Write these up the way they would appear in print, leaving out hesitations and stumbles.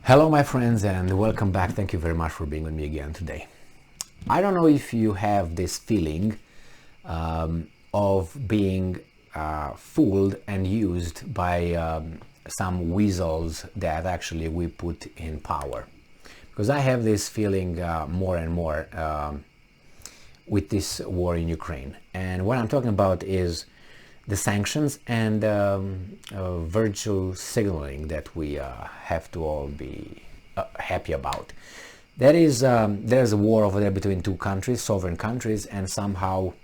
Hello my friends and welcome back. Thank you very much for being with me again today. I don't know if you have this feeling of being fooled and used by some weasels that actually we put in power. Because I have this feeling more and more with this war in Ukraine. And what I'm talking about is the sanctions and virtual signaling that we have to all be happy about. There's a war over there between two countries, sovereign countries, and somehow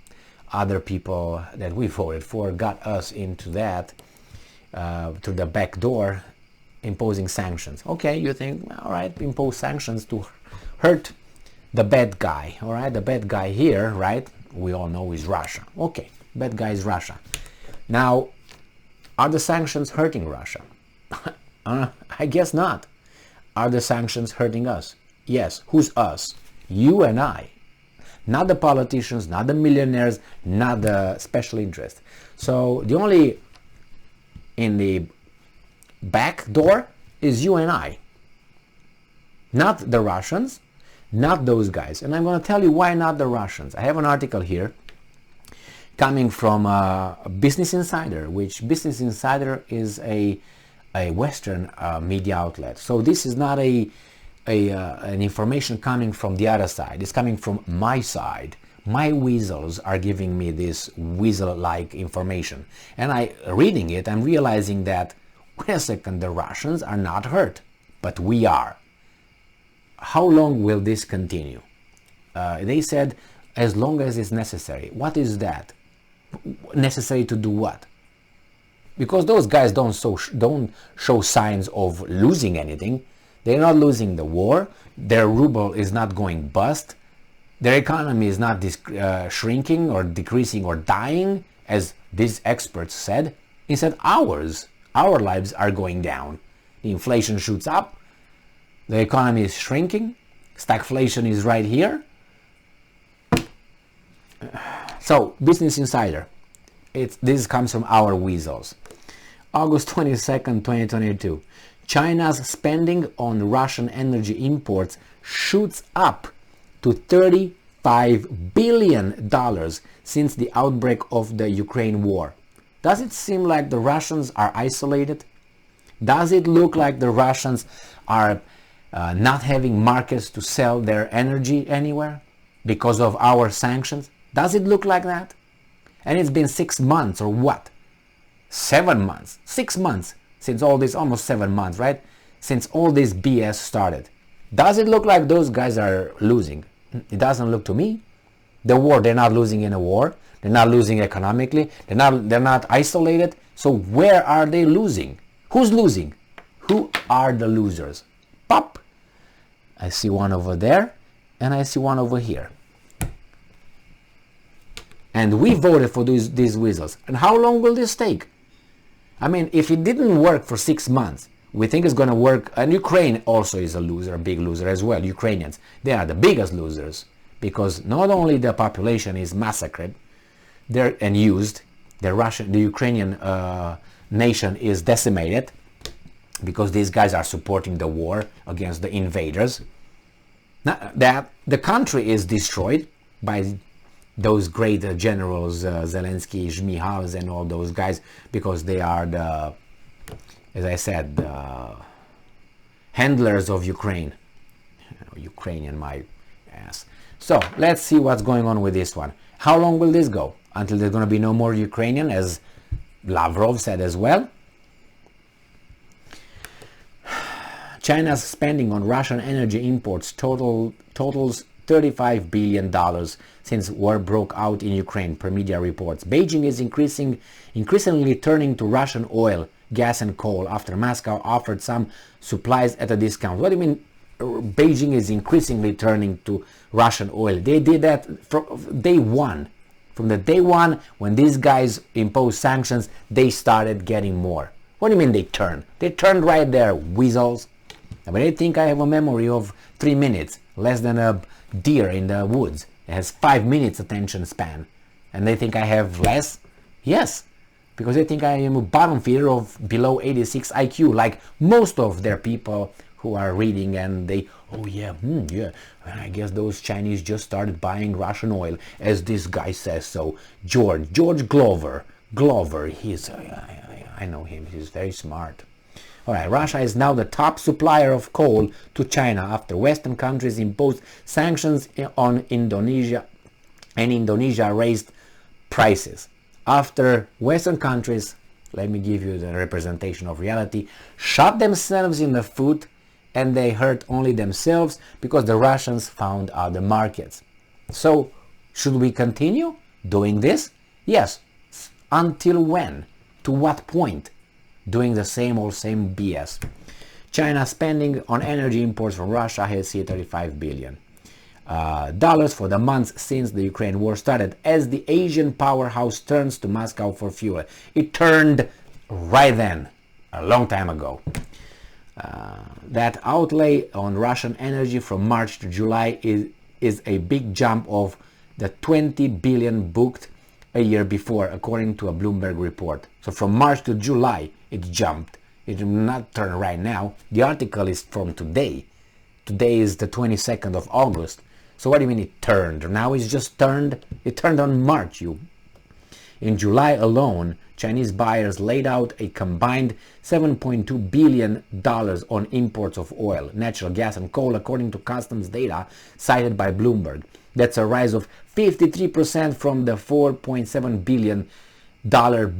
other people that we voted for got us into that through the back door, imposing sanctions. Okay, you think, all right, impose sanctions to hurt the bad guy. All right, the bad guy here, right, we all know is Russia. Okay, bad guy is Russia. Now, are the sanctions hurting Russia? I guess not. Are the sanctions hurting us? Yes. Who's us? You and I. Not the politicians, not the millionaires, not the special interests. So the only in the back door is you and I. Not the Russians, not those guys. And I'm going to tell you why not the Russians. I have an article here coming from Business Insider, which Business Insider is a Western media outlet. So this is not an information coming from the other side. It's coming from my side. My weasels are giving me this weasel-like information. And reading it, I'm realizing that, wait a second, the Russians are not hurt, but we are. How long will this continue? They said, as long as it's necessary. What is that? Necessary to do what? Because those guys don't show signs of losing anything. They're not losing the war. Their ruble is not going bust. Their economy is not shrinking or decreasing or dying, as these experts said. Instead, our lives are going down. The inflation shoots up. The economy is shrinking. Stagflation is right here. So, Business Insider, this comes from our weasels. August 22nd, 2022. China's spending on Russian energy imports shoots up to $35 billion since the outbreak of the Ukraine war. Does it seem like the Russians are isolated? Does it look like the Russians are not having markets to sell their energy anywhere because of our sanctions? Does it look like that? And it's been 6 months or what? 7 months, 6 months since all this, almost 7 months, right? Since all this BS started. Does it look like those guys are losing? It doesn't look to me. The war, they're not losing in a war. They're not losing economically. They're not isolated. So where are they losing? Who's losing? Who are the losers? Pop! I see one over there and I see one over here. And we voted for these weasels. And how long will this take? I mean, if it didn't work for 6 months, we think it's going to work. And Ukraine also is a loser, a big loser as well. Ukrainians, they are the biggest losers because not only the population is massacred and used, the Ukrainian nation is decimated because these guys are supporting the war against the invaders. That the country is destroyed by those great generals, Zelensky, Zhmyhal, and all those guys, because they are the, as I said, the handlers of Ukraine. Ukrainian, my ass. So let's see what's going on with this one. How long will this go? Until there's going to be no more Ukrainian, as Lavrov said as well. China's spending on Russian energy imports totals $35 billion since war broke out in Ukraine, per media reports. Beijing is increasingly turning to Russian oil, gas and coal after Moscow offered some supplies at a discount. What do you mean Beijing is increasingly turning to Russian oil? They did that from day one. From the day one when these guys imposed sanctions, they started getting more. What do you mean they turned? They turned right there, weasels. I mean, they think I have a memory of 3 minutes, less than a deer in the woods. It has 5 minutes attention span. And they think I have less? Yes, because they think I am a bottom feeder of below 86 IQ, like most of their people who are reading and they, oh yeah, yeah, I guess those Chinese just started buying Russian oil, as this guy says so. George Glover, he's, I know him, he's very smart. All right, Russia is now the top supplier of coal to China after Western countries imposed sanctions on Indonesia, and Indonesia raised prices. After Western countries, let me give you the representation of reality, shot themselves in the foot, and they hurt only themselves because the Russians found other markets. So, should we continue doing this? Yes. Until when? To what point? Doing the same old same BS. China spending on energy imports from Russia has hit $35 billion for the months since the Ukraine war started, as the Asian powerhouse turns to Moscow for fuel. It turned right then, a long time ago. That outlay on Russian energy from March to July is a big jump of the 20 billion booked a year before, according to a Bloomberg report. So from March to July, it jumped. It will not turn right now. The article is from today. Today is the 22nd of August. So what do you mean it turned? Now it's just turned? It turned on March. In July alone, Chinese buyers laid out a combined $7.2 billion on imports of oil, natural gas and coal, according to customs data cited by Bloomberg. That's a rise of 53% from the $4.7 billion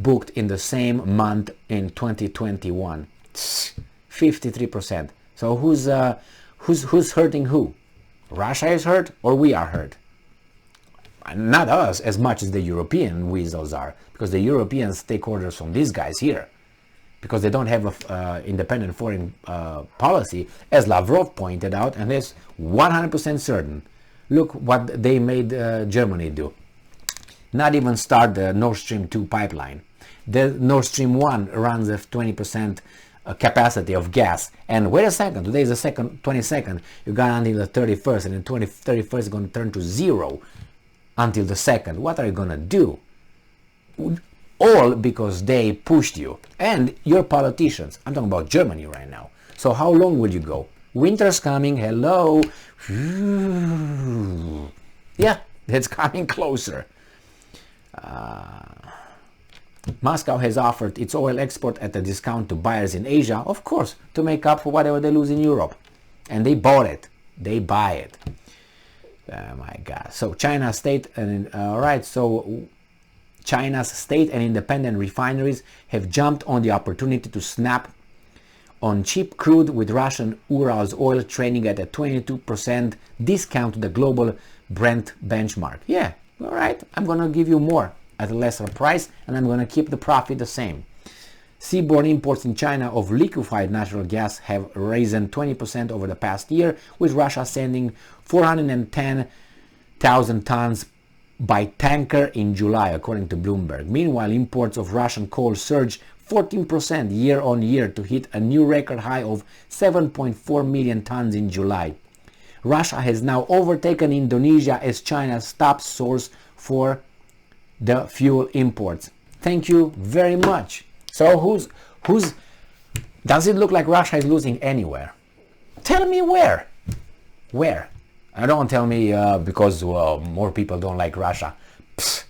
booked in the same month in 2021. 53%. So who's hurting who? Russia is hurt or we are hurt? Not us as much as the European weasels are, because the Europeans take orders from these guys here, because they don't have an independent foreign policy, as Lavrov pointed out, and it's 100% certain. Look what they made Germany do. Not even start the Nord Stream 2 pipeline. The Nord Stream 1 runs at 20% capacity of gas. And wait a second, today is the 22nd, you got until the 31st, and the 31st is going to turn to zero until the 2nd. What are you going to do? All because they pushed you. And your politicians. I'm talking about Germany right now. So how long will you go? Winter's coming, hello. Yeah, it's coming closer. Moscow has offered its oil export at a discount to buyers in Asia, of course, to make up for whatever they lose in Europe. And they bought it. They buy it. Oh my God. So China's state and China's state and independent refineries have jumped on the opportunity to snap on cheap crude, with Russian Urals oil trading at a 22% discount to the global Brent benchmark. Yeah, all right, I'm going to give you more at a lesser price, and I'm going to keep the profit the same. Seaborne imports in China of liquefied natural gas have risen 20% over the past year, with Russia sending 410,000 tons by tanker in July, according to Bloomberg. Meanwhile, imports of Russian coal surged 14% year on year to hit a new record high of 7.4 million tons in July. Russia has now overtaken Indonesia as China's top source for the fuel imports. Thank you very much. So who's does it look like Russia is losing anywhere? Tell me where. Where? Don't tell me because more people don't like Russia. Psst.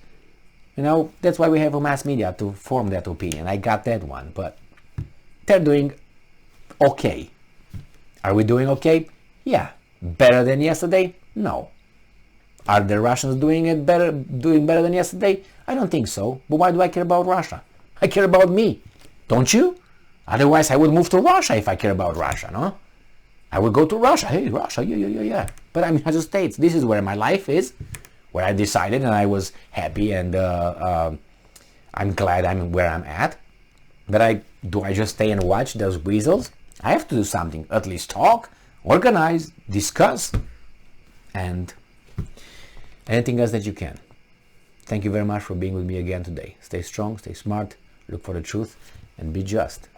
You know, that's why we have a mass media to form that opinion. I got that one, but they're doing okay. Are we doing okay? Yeah. Better than yesterday? No. Are the Russians doing better than yesterday? I don't think so. But why do I care about Russia? I care about me. Don't you? Otherwise, I would move to Russia if I care about Russia, no? I would go to Russia. Hey, Russia, yeah. But I'm in the United States. This is where my life is, where I decided, and I was happy, and I'm glad I'm where I'm at. But do I just stay and watch those weasels? I have to do something. At least talk, organize, discuss, and anything else that you can. Thank you very much for being with me again today. Stay strong, stay smart, look for the truth, and be just.